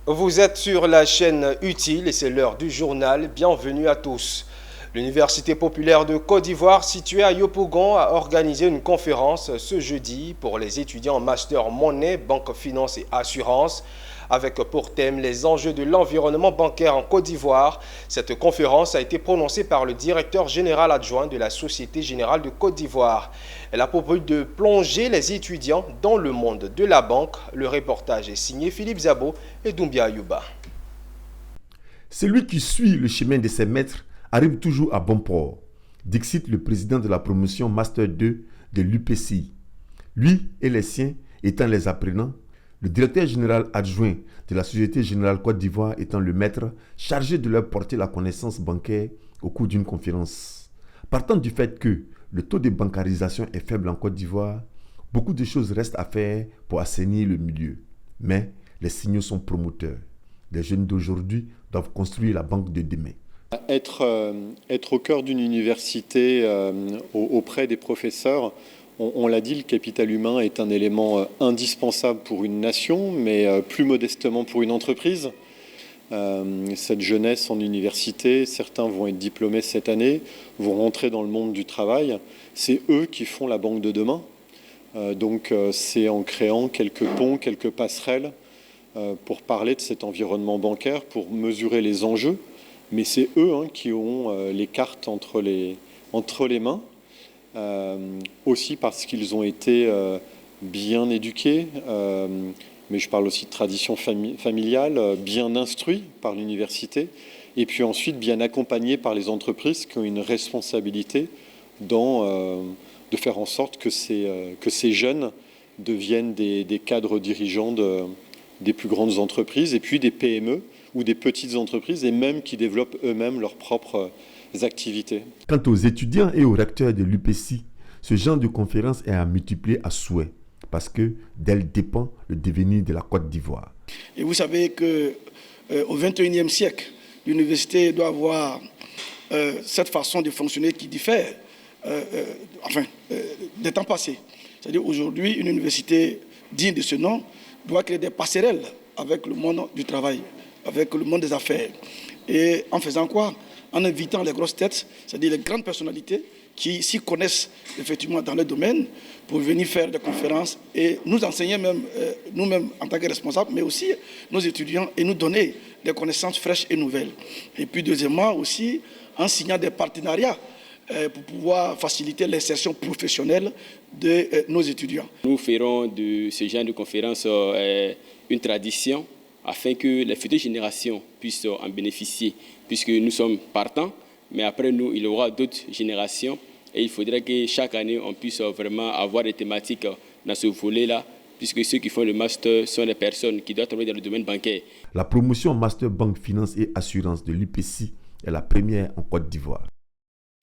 Vous êtes sur la chaîne Utile et c'est l'heure du journal. Bienvenue à tous. L'Université populaire de Côte d'Ivoire, située à Yopougon, a organisé une conférence ce jeudi pour les étudiants en master monnaie, banque, finance et assurance, avec pour thème les enjeux de l'environnement bancaire en Côte d'Ivoire. Cette conférence a été prononcée par le directeur général adjoint de la Société Générale de Côte d'Ivoire. Elle a pour but de plonger les étudiants dans le monde de la banque. Le reportage est signé Philippe Zabo et Doumbia Ayouba. Celui qui suit le chemin de ses maîtres arrive toujours à bon port, dixit le président de la promotion Master 2 de l'UPCI. Lui et les siens étant les apprenants, le directeur général adjoint de la Société Générale Côte d'Ivoire étant le maître chargé de leur porter la connaissance bancaire au cours d'une conférence. Partant du fait que le taux de bancarisation est faible en Côte d'Ivoire, beaucoup de choses restent à faire pour assainir le milieu. Mais les signaux sont promoteurs. Les jeunes d'aujourd'hui doivent construire la banque de demain. Être au cœur d'une université auprès des professeurs, on l'a dit, le capital humain est un élément indispensable pour une nation, mais plus modestement pour une entreprise. Cette jeunesse en université, certains vont être diplômés cette année, vont rentrer dans le monde du travail. C'est eux qui font la banque de demain. Donc c'est en créant quelques ponts, quelques passerelles pour parler de cet environnement bancaire, pour mesurer les enjeux. Mais c'est eux qui ont les cartes entre les mains, aussi parce qu'ils ont été bien éduqués, mais je parle aussi de tradition familiale, bien instruits par l'université, et puis ensuite bien accompagnés par les entreprises qui ont une responsabilité de faire en sorte que ces jeunes deviennent des cadres dirigeants des plus grandes entreprises, et puis des PME, ou des petites entreprises, et même qui développent eux-mêmes leurs propres activités. Quant aux étudiants et aux recteurs de l'UPCI, ce genre de conférence est à multiplier à souhait, parce que d'elle dépend le devenir de la Côte d'Ivoire. Et vous savez qu'au XXIe siècle, l'université doit avoir cette façon de fonctionner qui diffère des temps passés. C'est-à-dire aujourd'hui, une université digne de ce nom doit créer des passerelles avec le monde du travail, avec le monde des affaires. Et en faisant quoi? En invitant les grosses têtes, c'est-à-dire les grandes personnalités qui s'y connaissent effectivement dans le domaine pour venir faire des conférences et nous enseigner même, nous-mêmes en tant que responsables, mais aussi nos étudiants et nous donner des connaissances fraîches et nouvelles. Et puis deuxièmement aussi, en signant des partenariats pour pouvoir faciliter l'insertion professionnelle de nos étudiants. Nous ferons de ce genre de conférence une tradition afin que les futures générations puissent en bénéficier, puisque nous sommes partants, mais après nous, il y aura d'autres générations et il faudrait que chaque année, on puisse vraiment avoir des thématiques dans ce volet-là, puisque ceux qui font le master sont les personnes qui doivent travailler dans le domaine bancaire. La promotion Master Banque, Finance et Assurance de l'UPCI est la première en Côte d'Ivoire.